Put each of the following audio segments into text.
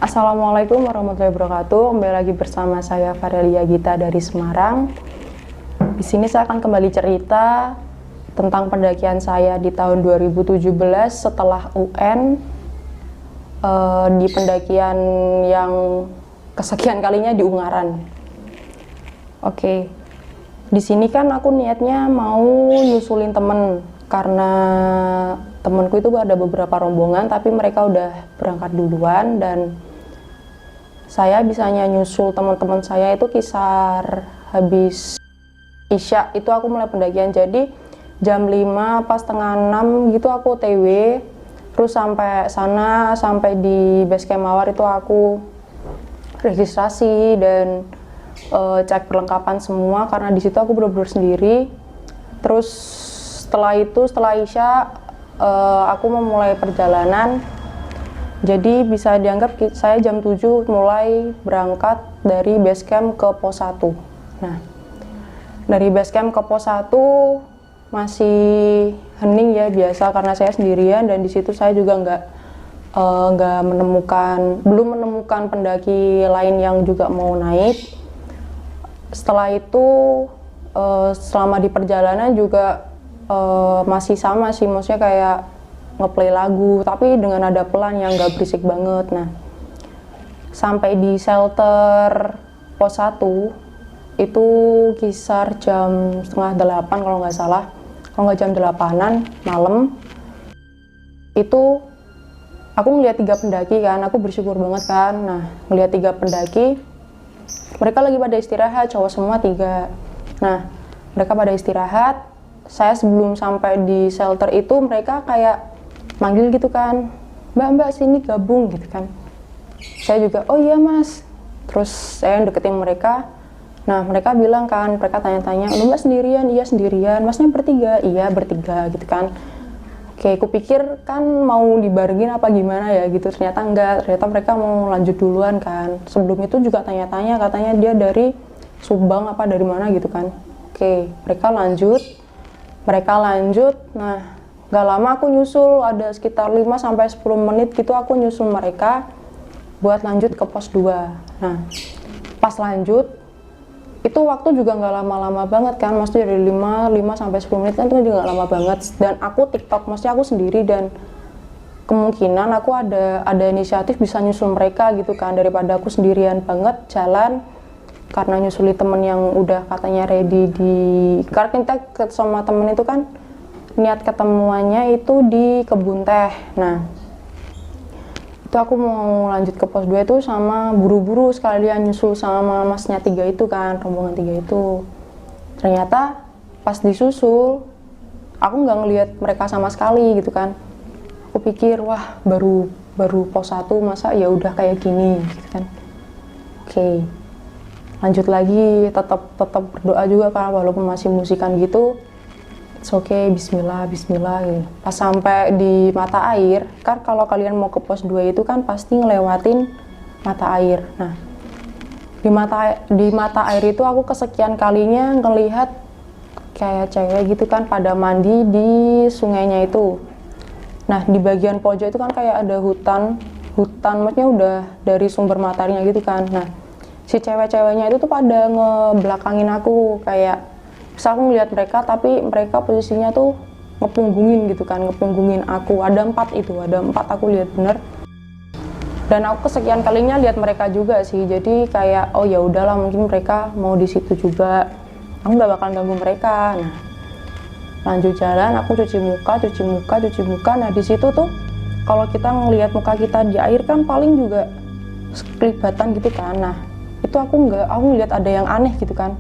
Assalamualaikum warahmatullahi wabarakatuh. Kembali lagi bersama saya Farelia Gita dari Semarang. Di sini saya akan kembali cerita tentang pendakian saya di tahun 2017 setelah UN, di pendakian yang kesekian kalinya di Ungaran. Oke, di sini kan aku niatnya mau nyusulin temen karena temenku itu ada beberapa rombongan tapi mereka udah berangkat duluan, dan saya bisanya nyusul teman-teman saya itu kisar habis Isya itu aku mulai pendakian. Jadi jam 5 pas setengah 6 gitu aku OTW, terus sampai sana, sampai di base camp Mawar itu aku registrasi dan cek perlengkapan semua karena di situ aku benar-benar sendiri. Terus setelah Isya aku memulai perjalanan. Jadi bisa dianggap saya jam 7 mulai berangkat dari base camp ke pos 1. Nah, dari base camp ke pos 1 masih hening ya, biasa karena saya sendirian, dan di situ saya juga belum menemukan pendaki lain yang juga mau naik. Setelah itu selama di perjalanan juga masih sama sih, maksudnya kayak ngeplay lagu tapi dengan nada pelan yang gak berisik banget. Nah, sampai di shelter pos 1 itu kisar jam setengah 8 kalau nggak salah, kalau nggak jam 8-an malam. Itu aku ngeliat 3 pendaki kan, aku bersyukur banget kan. Nah, ngeliat 3 pendaki, mereka lagi pada istirahat, cowok semua 3. Nah, mereka pada istirahat. Saya sebelum sampai di shelter itu mereka kayak manggil gitu kan, mbak sini gabung gitu kan. Saya juga oh iya mas, terus saya deketin mereka. Nah, mereka bilang kan, mereka tanya-tanya, lu mbak sendirian? Iya sendirian. Masnya bertiga? Iya bertiga gitu kan. Oke, aku pikir kan mau dibarengin apa gimana ya gitu, ternyata enggak, ternyata mereka mau lanjut duluan kan. Sebelum itu juga tanya-tanya, katanya dia dari Subang apa dari mana gitu kan. Oke, mereka lanjut. Nah, gak lama aku nyusul, ada sekitar 5-10 menit gitu aku nyusul mereka buat lanjut ke pos 2. Nah, pas lanjut itu waktu juga nggak lama-lama banget kan, maksudnya dari 5-10 menit kan itu juga nggak lama banget. Dan aku TikTok, maksudnya aku sendiri, dan kemungkinan aku ada inisiatif bisa nyusul mereka gitu kan, daripada aku sendirian banget jalan. Karena nyusuli temen yang udah katanya ready karena kita sama temen itu kan niat ketemuannya itu di kebun teh. Nah, itu aku mau lanjut ke pos 2 itu sama buru-buru sekalian nyusul sama masnya 3 itu kan, rombongan 3 itu. Ternyata pas disusul aku nggak ngelihat mereka sama sekali gitu kan. Aku pikir wah baru pos 1 masa ya udah kayak gini gitu kan. Oke, lanjut lagi, tetap berdoa juga kan walaupun masih musikan gitu. Oke, bismillah gitu. Pas sampai di mata air, kan kalau kalian mau ke pos 2 itu kan pasti ngelewatin mata air. Nah, di mata air itu aku kesekian kalinya ngelihat kayak cewek gitu kan pada mandi di sungainya itu. Nah, di bagian pojok itu kan kayak ada hutan maksudnya udah dari sumber mata airnya gitu kan. Nah, si cewek-ceweknya itu tuh pada ngebelakangin aku, kayak bisa aku ngeliat mereka tapi mereka posisinya tuh ngepunggungin gitu kan, ngepunggungin aku. Ada 4 aku lihat bener, dan aku kesekian kalinya lihat mereka juga sih. Jadi kayak oh ya udahlah, mungkin mereka mau di situ juga, aku nggak bakal ganggu mereka. Nah, lanjut jalan, aku cuci muka. Nah, di situ tuh kalau kita ngelihat muka kita di air kan paling juga kelibatan gitu kan. Nah, itu aku ngeliat ada yang aneh gitu kan.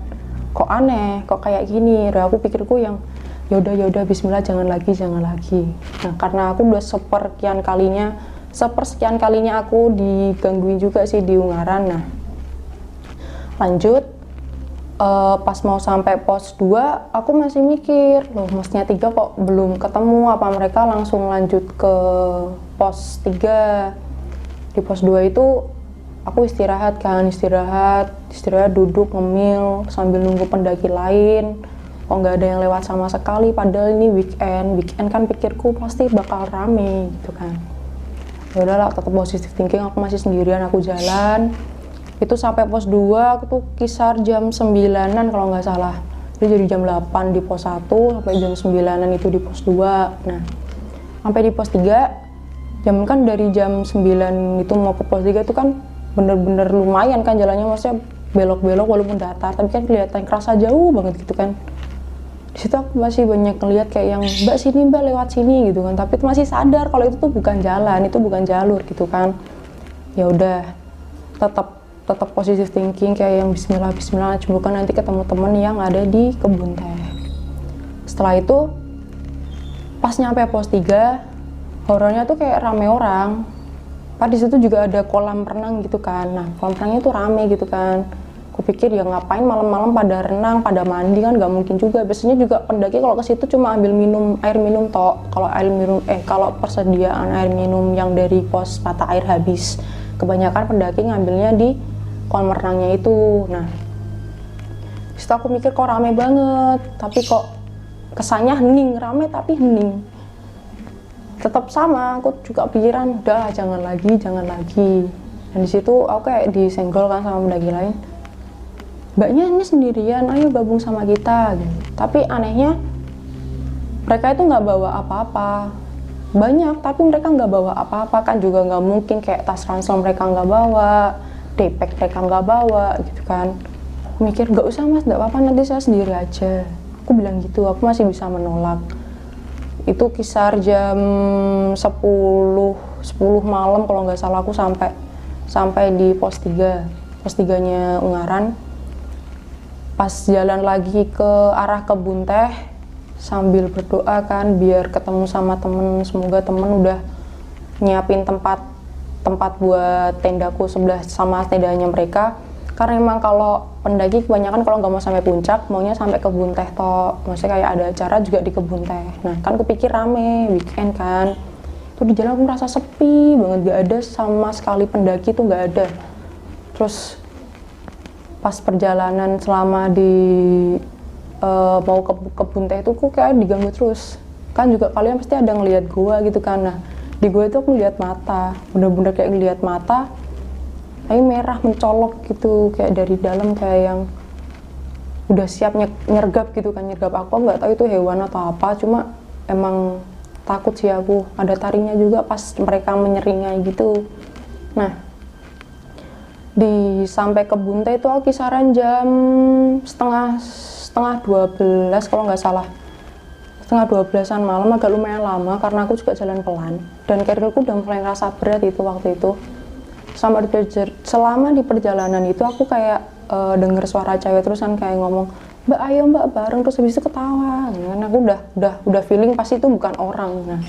Kok aneh, kok kayak gini. Nah, aku pikirku yang yaudah bismillah, jangan lagi. Nah, karena aku udah sepersekian kalinya aku digangguin juga sih di Ungaran. Nah, lanjut pas mau sampai pos 2 aku masih mikir, loh masnya 3 kok belum ketemu, apa mereka langsung lanjut ke pos 3. Di pos 2 itu aku istirahat duduk ngemil sambil nunggu pendaki lain. Kok nggak ada yang lewat sama sekali, padahal ini weekend kan pikirku pasti bakal rame gitu kan. ya udahlah tetap positive thinking, aku masih sendirian, aku jalan. Itu sampai pos 2 aku tuh kisar jam 9-an kalau nggak salah. Itu jadi jam 8 di pos 1 sampai jam 9-an itu di pos 2. Nah, sampai di pos 3 jam kan dari jam 9 itu mau ke pos 3 itu kan bener-bener lumayan kan jalannya, maksudnya belok-belok walaupun datar tapi kan kelihatan kerasa jauh banget gitu kan. Di situ aku masih banyak ngeliat kayak yang mbak sini mbak lewat sini gitu kan, tapi masih sadar kalau itu tuh bukan jalan, itu bukan jalur gitu kan. Ya udah tetap positive thinking kayak yang bismillah bismillah, coba nanti ketemu temen yang ada di kebun teh. Setelah itu pas nyampe pos 3 horornya tuh kayak rame orang. Pas di situ juga ada kolam renang gitu kan. Nah, kolam renangnya tuh rame gitu kan. Kupikir ya ngapain malam-malam pada renang, pada mandi kan nggak mungkin juga. Biasanya juga pendaki kalau ke situ cuma ambil air minum tok. Kalau persediaan air minum yang dari pos mata air habis. Kebanyakan pendaki ngambilnya di kolam renangnya itu. Nah, disitu aku mikir kok rame banget, tapi kok kesannya hening, rame tapi hening. Tetap sama, aku juga pikiran udah jangan lagi. Dan di situ aku kayak disenggol kan sama pendaki lain. Mbaknya ini sendirian, ayo gabung sama kita gitu. Tapi anehnya mereka itu nggak bawa apa-apa, banyak tapi mereka nggak bawa apa-apa kan, juga nggak mungkin kayak tas ransel mereka nggak bawa, daypack mereka nggak bawa gitu kan. Aku mikir nggak usah mas, nggak apa-apa nanti saya sendiri aja, aku bilang gitu. Aku masih bisa menolak. Itu kisar jam 10 malam kalau nggak salah aku sampai di pos 3-nya Ungaran. Pas jalan lagi ke arah kebun teh sambil berdoa kan biar ketemu sama temen, semoga temen udah nyiapin tempat buat tendaku sebelah sama tendanya mereka. Karena emang kalau pendaki kebanyakan kalau nggak mau sampai puncak maunya sampai kebun teh toh, maksudnya kayak ada acara juga di kebun teh. Nah kan kupikir rame weekend kan, tuh di jalan aku merasa sepi banget, gak ada sama sekali pendaki tuh nggak ada. Terus pas perjalanan selama di mau ke kebun teh itu aku kayak diganggu terus kan, juga kalian pasti ada ngelihat gua gitu kan. Nah di gua itu aku ngeliat mata, bener-bener kayak ngeliat mata tapi merah mencolok gitu, kayak dari dalam kayak yang udah siap nyergap gitu kan. Nyergap aku nggak tahu itu hewan atau apa, cuma emang takut sih aku. Ada taringnya juga pas mereka menyeringai gitu. Nah sampai kebun teh itu aku kisaran jam setengah 12 kalau nggak salah, setengah 12-an malam, agak lumayan lama karena aku juga jalan pelan dan karirku udah mulai ngerasa berat itu waktu itu. Selama di perjalanan itu aku kayak denger suara cewek terusan kayak ngomong mbak ayo mbak bareng, terus habis itu ketawa kan. Aku udah feeling pasti itu bukan orang. Nah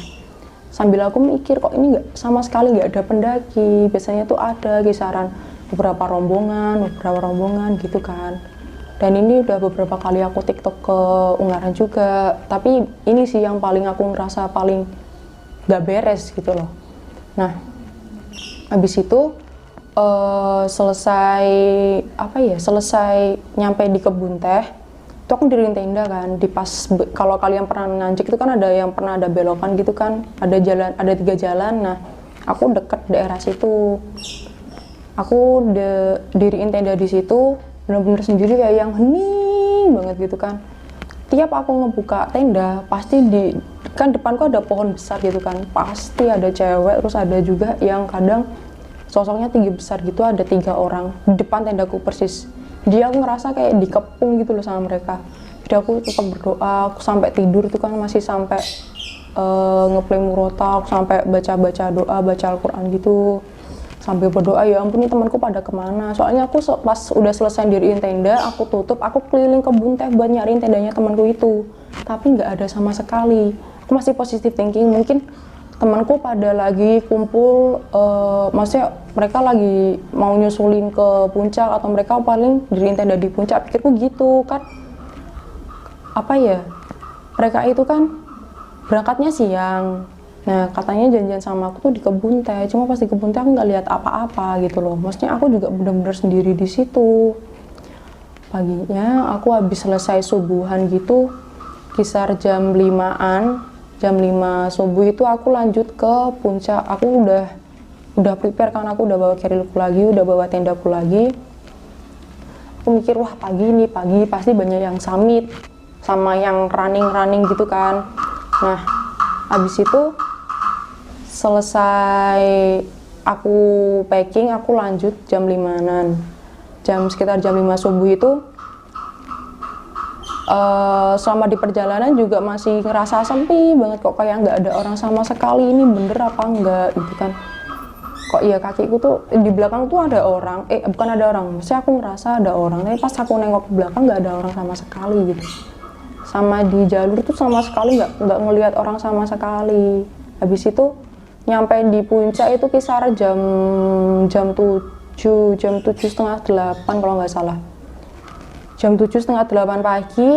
sambil aku mikir kok ini sama sekali nggak ada pendaki, biasanya tuh ada kisaran beberapa rombongan gitu kan. Dan ini udah beberapa kali aku TikTok ke Ungaran juga, tapi ini sih yang paling aku ngerasa paling gak beres gitu loh. Nah habis itu selesai nyampe di kebun teh itu aku diriin tenda kan. Kalau kalian pernah nanjak itu kan ada yang pernah ada belokan gitu kan, ada 3 jalan. Nah aku deket daerah situ, aku diriin tenda di situ bener-bener sendiri kayak yang hening banget gitu kan. Tiap aku ngebuka tenda pasti kan depanku ada pohon besar gitu kan, pasti ada cewek, terus ada juga yang kadang sosoknya tinggi besar gitu, ada 3 orang di depan tendaku persis. Jadi aku ngerasa kayak dikepung gitu loh sama mereka. Jadi aku tetap berdoa, aku sampai tidur itu kan masih sampai ngeplay murota, aku sampai baca doa, baca Al-Quran gitu sambil berdoa, ya ampun ini temanku pada kemana. Soalnya aku pas udah selesai diriin tenda, aku tutup, aku keliling kebun teh buat nyariin tendanya temanku itu, tapi nggak ada sama sekali. Aku masih positive thinking, mungkin temanku pada lagi kumpul, maksudnya mereka lagi mau nyusulin ke puncak atau mereka paling diriin tenda di puncak, pikirku gitu kan. Apa ya, mereka itu kan berangkatnya siang. Nah katanya janjian sama aku tuh di kebun teh, cuma pas di kebun teh aku nggak lihat apa-apa gitu loh. Maksudnya aku juga benar-benar sendiri di situ. Paginya aku habis selesai subuhan gitu, kisar jam 5-an, jam 5 subuh itu aku lanjut ke puncak. Aku udah udah prepare kan, aku udah bawa carrierku lagi, udah bawa tendaku lagi. Aku mikir wah pagi pasti banyak yang summit sama yang running gitu kan. Nah habis itu selesai aku packing, aku lanjut jam 5-an, sekitar jam 5 subuh itu. Selama di perjalanan juga masih ngerasa sepi banget, kok kayak nggak ada orang sama sekali, ini bener apa enggak gitu kan. Kok ya kakiku tuh di belakang tuh ada orang, bukan ada orang, maksudnya aku ngerasa ada orang, tapi pas aku nengok ke belakang nggak ada orang sama sekali gitu. Sama di jalur tuh sama sekali nggak ngelihat orang sama sekali. Habis itu nyampe di puncak itu kisar jam 7, jam 7:30 kalau nggak salah. Jam 7:30 pagi,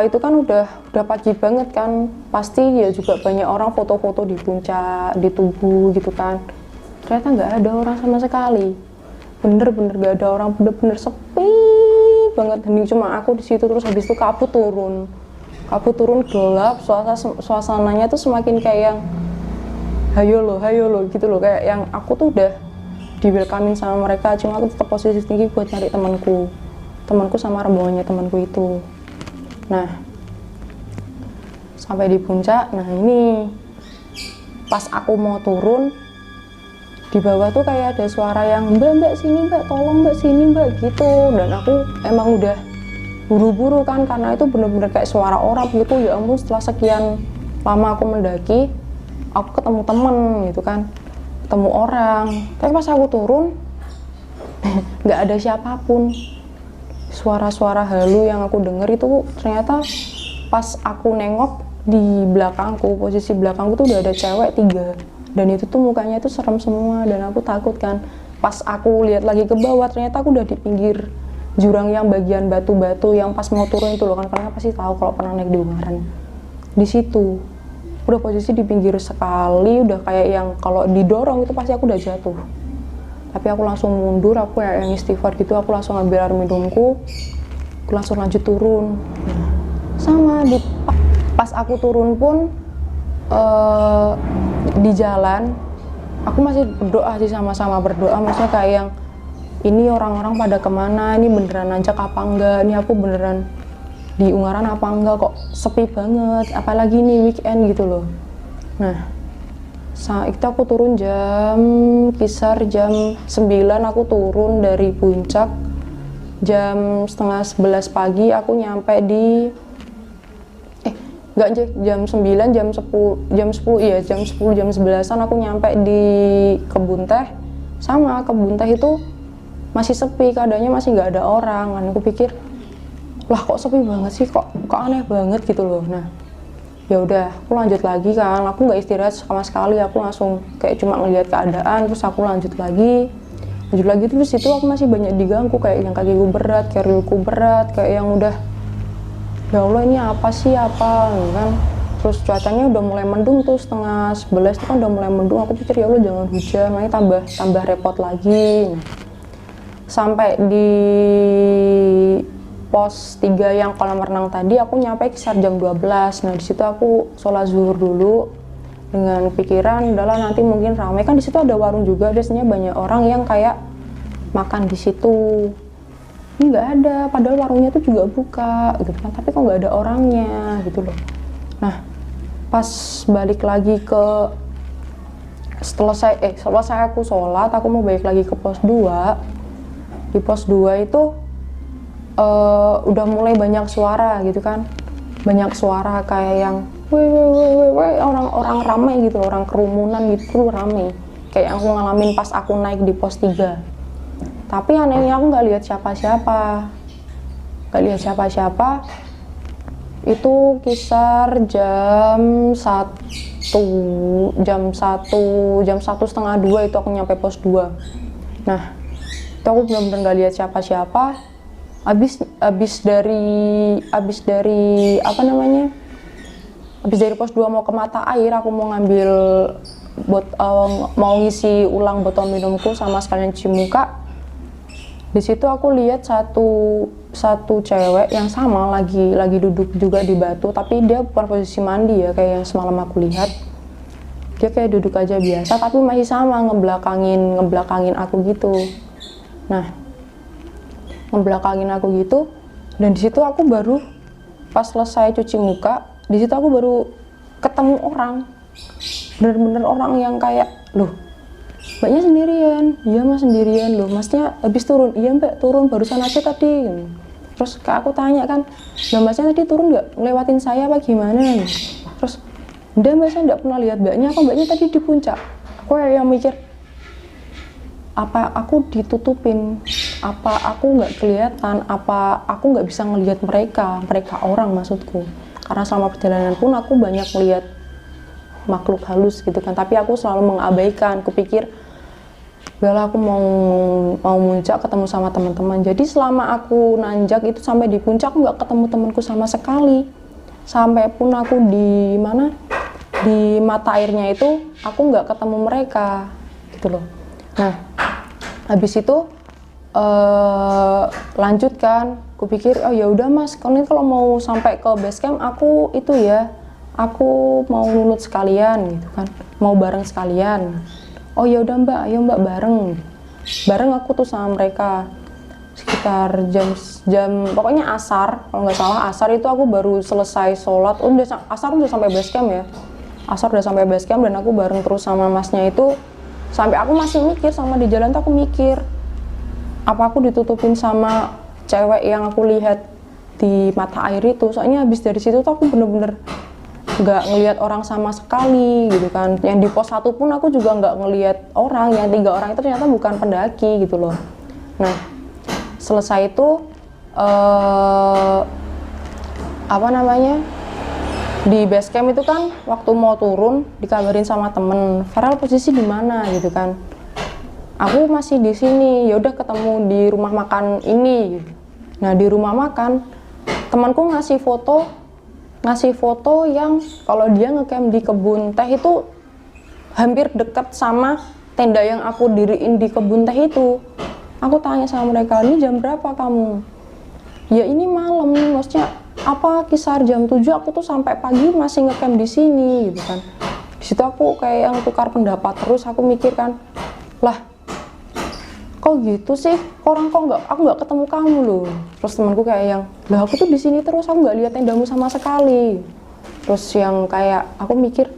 itu kan udah pagi banget kan, pasti ya juga banyak orang foto-foto di puncak, di Tugu gitu kan. Ternyata nggak ada orang sama sekali, bener-bener nggak ada orang, bener-bener sepi banget. Hening cuma aku di situ. Terus habis itu kabut turun gelap, suasananya tuh semakin kayak yang hayo lo gitu loh, kayak yang aku tuh udah di welcome-in sama mereka, cuma aku tetap posisi tinggi buat nyari temanku sama rombongannya temanku itu. Nah sampai di puncak, nah ini pas aku mau turun, di bawah tuh kayak ada suara yang mbak sini mbak, tolong mbak sini mbak gitu. Dan aku emang udah buru-buru kan, karena itu bener-bener kayak suara orang gitu. Ya ampun, setelah sekian lama aku mendaki, aku ketemu temen gitu kan, ketemu orang. Tapi pas aku turun nggak ada siapapun. Suara-suara halu yang aku denger itu ternyata pas aku nengok di belakangku, posisi belakangku tuh udah ada cewek 3, dan itu tuh mukanya tuh serem semua, dan aku takut kan. Pas aku lihat lagi ke bawah, ternyata aku udah di pinggir jurang yang bagian batu-batu yang pas mau turun itu loh kan, kalian pasti tahu kalau pernah naik di Ungaran. Di situ udah posisi di pinggir sekali, udah kayak yang kalau didorong itu pasti aku udah jatuh. Tapi aku langsung mundur, aku kayak yang istighfar gitu, aku langsung ambil air minumku, aku langsung lanjut turun. Sama pas aku turun pun di jalan aku masih berdoa sih, sama-sama berdoa, maksudnya kayak yang ini orang-orang pada kemana, ini beneran nanjak apa enggak, ini aku beneran di Ungaran apa enggak, kok sepi banget, apalagi ini weekend gitu loh. Nah saat itu aku turun kisar jam 9 aku turun dari puncak. Jam 10:30 pagi aku nyampe di jam 9, jam 10 iya jam 10, jam 11-an aku nyampe di Kebun Teh. Sama Kebun Teh itu masih sepi, keadaannya masih nggak ada orang kan. Aku pikir lah kok sepi banget sih, kok aneh banget gitu loh. Nah ya udah aku lanjut lagi kan, aku nggak istirahat sama sekali, aku langsung kayak cuma ngelihat keadaan, terus aku lanjut lagi. Terus itu aku masih banyak diganggu, kayak yang kakiku berat, carrierku berat, kayak yang udah ya Allah ini apa kan. Terus cuacanya udah mulai mendung tuh, 10:30 itu kan udah mulai mendung. Aku pikir ya Allah jangan hujan, nanti tambah repot lagi. Nah, sampai di pos 3 yang kolam renang tadi aku nyampe kisar jam 12. Nah di situ aku sholat zuhur dulu dengan pikiran udahlah nanti mungkin ramai kan. Di situ ada warung juga, biasanya banyak orang yang kayak makan di situ. Ini nggak ada, padahal warungnya tuh juga buka gitu kan, tapi kok nggak ada orangnya gitu loh. Nah pas balik lagi ke selesai aku sholat, aku mau balik lagi ke pos 2. Di pos 2 itu udah mulai banyak suara gitu kan, banyak suara kayak yang orang ramai gitu, orang kerumunan gitu ramai, kayak yang aku ngalamin pas aku naik di pos 3. Tapi anehnya aku nggak lihat siapa-siapa. Itu kisar jam 1, jam 1:30 itu aku nyampe pos 2. Nah itu aku benar-benar nggak lihat siapa-siapa. Abis dari pos 2 mau ke mata air, aku mau ngambil mau ngisi ulang botol minumku sama sekalian cuci muka. Di situ aku lihat satu cewek yang sama lagi duduk juga di batu, tapi dia bukan posisi mandi ya kayak yang semalam aku lihat. dia kayak duduk aja biasa tapi masih sama ngebelakangin aku gitu. Nah, ngebelakangin aku gitu, dan di situ aku baru pas selesai cuci muka, di situ aku baru ketemu orang, bener-bener orang yang kayak, loh mbaknya sendirian? Iya mas sendirian. Loh masnya habis turun? Iya mbak turun barusan aja tadi. Terus kayak aku tanya kan, nah masnya tadi turun nggak ngelewatin saya apa gimana? Terus udah mbak, saya nggak pernah lihat mbaknya, apa mbaknya tadi di puncak? Aku yang mikir, apa aku ditutupin, apa aku nggak kelihatan, apa aku nggak bisa ngelihat mereka orang maksudku. Karena selama perjalanan pun aku banyak melihat makhluk halus gitu kan, tapi aku selalu mengabaikan. Kupikir udahlah aku mau muncak ketemu sama teman-teman. Jadi selama aku nanjak itu sampai di puncak aku nggak ketemu temanku sama sekali. Sampai pun aku di mana, di mata airnya itu aku nggak ketemu mereka gitu loh. Nah habis itu lanjut kan, kupikir oh ya udah mas, kalau mau sampai ke base camp aku itu ya, aku mau nunut sekalian gitu kan, mau bareng sekalian. Oh ya udah mbak, ayo mbak bareng aku tuh sama mereka. Sekitar jam pokoknya asar, kalau nggak salah asar itu aku baru selesai sholat. Asar udah sampai base camp ya, asar udah sampai base camp, dan aku bareng terus sama masnya itu. Sampai aku masih mikir, sama di jalan tuh aku mikir, apa aku ditutupin sama cewek yang aku lihat di mata air itu. Soalnya habis dari situ tuh aku bener-bener nggak ngelihat orang sama sekali gitu kan. Yang di pos 1 pun aku juga nggak ngelihat orang. Yang 3 orang itu ternyata bukan pendaki gitu loh. Nah selesai itu di base camp itu kan waktu mau turun dikabarin sama temen, Farel posisi di mana gitu kan. Aku masih di sini, ya udah ketemu di rumah makan ini. Nah di rumah makan temanku ngasih foto yang kalau dia ngecamp di kebun teh itu hampir dekat sama tenda yang aku diriin di kebun teh itu. Aku tanya sama mereka, ini jam berapa kamu? Ya ini malam, maksudnya apa kisar jam 7 aku tuh sampai pagi masih ngecamp di sini gitu kan. Di situ aku kayak yang tukar pendapat terus, aku mikir kan, lah kok gitu sih, aku nggak ketemu kamu loh. Terus temanku kayak yang, lah aku tuh di sini terus, aku nggak lihat tendamu sama sekali. Terus yang kayak aku mikir,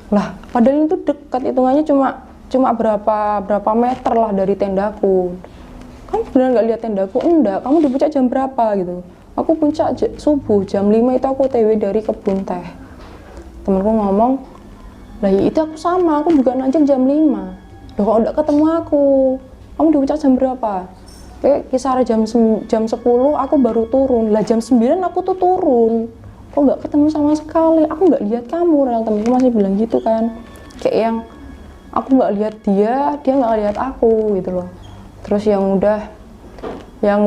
lah padahal itu dekat, hitungannya cuma berapa meter lah dari tendaku. Kamu beneran nggak lihat tendaku? Enggak. Kamu di puncak jam berapa gitu? Aku puncak subuh jam 5 itu aku TW dari kebun teh. Temanku ngomong, lah ya itu aku sama, aku juga nanjak jam 5. Loh kok nggak ketemu aku? Kamu di puncak jam berapa? Kisar jam 10 aku baru turun. Lah jam 9 aku tuh turun. Kok nggak ketemu sama sekali? Aku nggak lihat kamu. Real temenku masih bilang gitu kan. Kayak yang aku nggak lihat dia nggak lihat aku gitu loh. Terus yang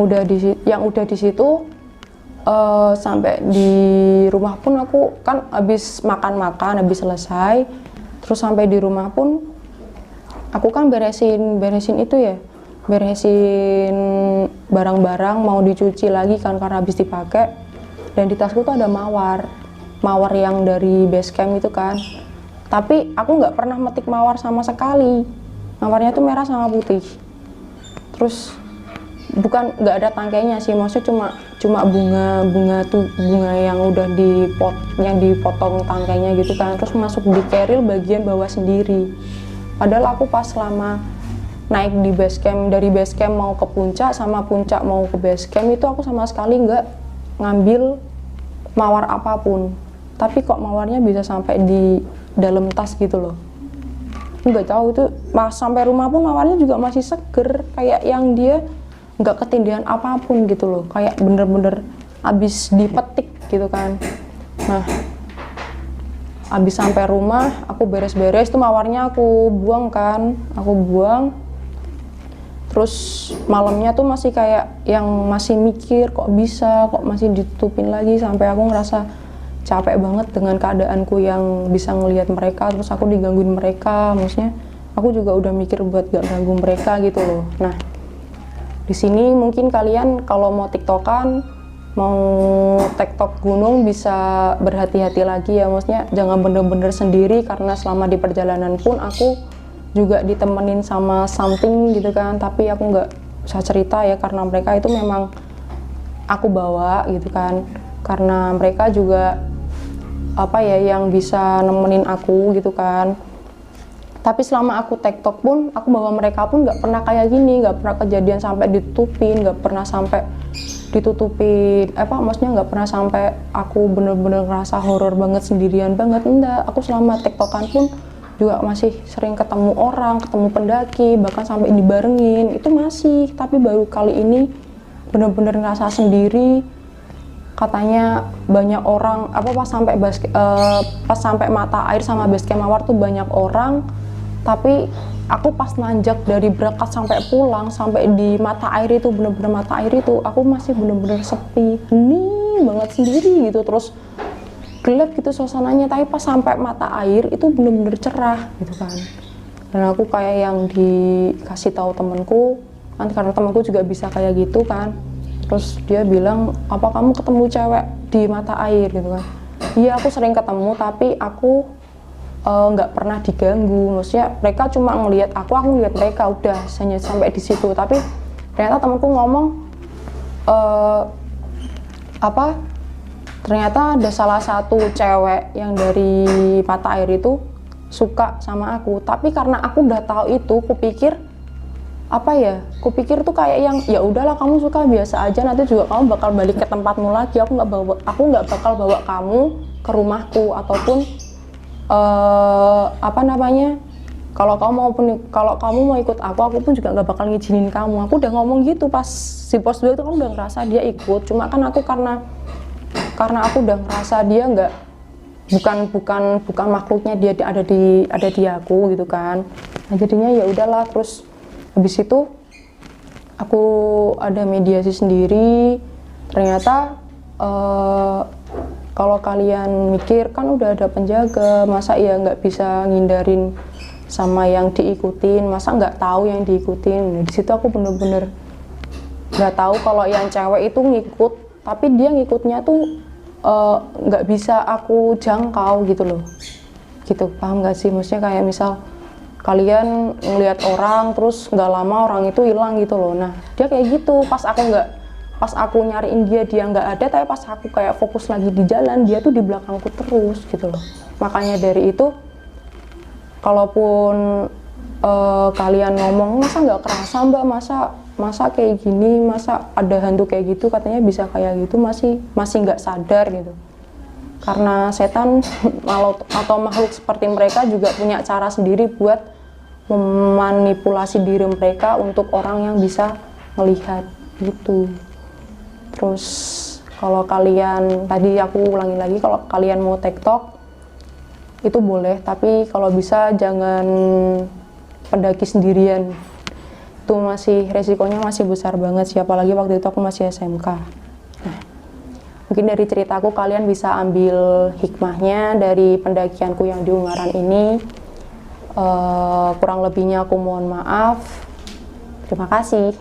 udah di situ sampai di rumah pun aku kan habis makan habis selesai. Terus sampai di rumah pun aku kan beresin itu ya, beresin barang-barang mau dicuci lagi kan karena habis dipakai. Dan di tasku tuh ada mawar yang dari base camp itu kan. Tapi aku nggak pernah metik mawar sama sekali. Mawarnya tuh merah sama putih. Terus bukan nggak ada tangkainya sih, maksudnya cuma bunga yang udah dipotong tangkainya gitu kan. Terus masuk di keril bagian bawah sendiri. Padahal aku pas selama naik di base camp, dari base camp mau ke puncak sama puncak mau ke base camp itu aku sama sekali nggak ngambil mawar apapun. Tapi kok mawarnya bisa sampai di dalam tas gitu loh. Nggak tahu itu pas sampai rumah pun mawarnya juga masih seger, kayak yang dia nggak ketindihan apapun gitu loh, kayak bener-bener abis dipetik gitu kan. Nah abis sampai rumah aku beres-beres tuh mawarnya aku buang. Terus malamnya tuh masih kayak yang masih mikir kok masih ditutupin lagi, sampai aku ngerasa capek banget dengan keadaanku yang bisa ngelihat mereka, terus aku digangguin mereka. Maksudnya aku juga udah mikir buat gak ganggu mereka gitu loh. Nah di sini mungkin kalian kalau mau tiktokan mau tektok gunung bisa berhati-hati lagi ya, maksudnya jangan bener-bener sendiri, karena selama di perjalanan pun aku juga ditemenin sama something gitu kan, tapi aku nggak bisa cerita ya karena mereka itu memang aku bawa gitu kan, karena mereka juga apa ya yang bisa nemenin aku gitu kan. Tapi selama aku tektok pun, aku bawa mereka pun nggak pernah kayak gini, nggak pernah kejadian sampai ditutupin, nggak pernah sampai ditutupin maksudnya nggak pernah sampai aku bener-bener ngerasa horor banget sendirian banget, enggak. Aku selama tektokan pun juga masih sering ketemu orang, ketemu pendaki, bahkan sampai dibarengin itu masih. Tapi baru kali ini bener-bener ngerasa sendiri. Katanya banyak orang pas sampai mata air sama base camp Mawar tuh banyak orang, tapi aku pas nanjak dari berangkat sampai pulang sampai di mata air itu, bener-bener mata air itu aku masih bener-bener sepi, hening banget sendiri gitu, terus gelap gitu suasananya. Tapi pas sampai mata air itu bener-bener cerah gitu kan, dan aku kayak yang dikasih tahu temanku kan, karena temanku juga bisa kayak gitu kan. Terus dia bilang, apa kamu ketemu cewek di mata air gitu kan? Iya, aku sering ketemu, tapi aku nggak pernah diganggu. Maksudnya mereka cuma ngelihat aku ngelihat mereka, udah hanya sampai di situ. Tapi ternyata temanku ngomong ternyata ada salah satu cewek yang dari mata air itu suka sama aku. Tapi karena aku udah tahu itu, kupikir tuh kayak yang ya udahlah, kamu suka biasa aja, nanti juga kamu bakal balik ke tempatmu lagi. Aku nggak bakal bawa kamu ke rumahku, ataupun kalau kamu mau ikut aku pun juga nggak bakal ngizinin kamu. Aku udah ngomong gitu pas si pos 2 itu, kan udah ngerasa dia ikut. Cuma kan aku karena aku udah ngerasa dia bukan makhluknya, dia ada di aku gitu kan. Nah, jadinya ya udahlah. Terus habis itu aku ada mediasi sendiri. Ternyata kalau kalian mikir kan udah ada penjaga, masa ya nggak bisa ngindarin sama yang diikutin, masa nggak tahu yang diikutin. Nah, di situ aku bener-bener nggak tahu kalau yang cewek itu ngikut, tapi dia ngikutnya tuh nggak bisa aku jangkau gitu loh, gitu. Paham nggak sih? Maksudnya kayak misal kalian ngelihat orang terus nggak lama orang itu hilang gitu loh. Nah, dia kayak gitu. Pas aku nyariin dia nggak ada, tapi pas aku kayak fokus lagi di jalan, dia tuh di belakangku terus gitu loh. Makanya dari itu, kalaupun kalian ngomong masa nggak kerasa mbak, masa kayak gini, masa ada hantu kayak gitu, katanya bisa kayak gitu, masih nggak sadar gitu. Karena setan atau makhluk seperti mereka juga punya cara sendiri buat memanipulasi diri mereka untuk orang yang bisa melihat gitu. Terus kalau kalian, tadi aku ulangi lagi, kalau kalian mau TikTok itu boleh, tapi kalau bisa jangan pendaki sendirian. Itu masih resikonya masih besar banget, siapa lagi waktu itu aku masih SMK. Nah, mungkin dari ceritaku kalian bisa ambil hikmahnya dari pendakianku yang di Ungaran ini. Kurang lebihnya aku mohon maaf. Terima kasih.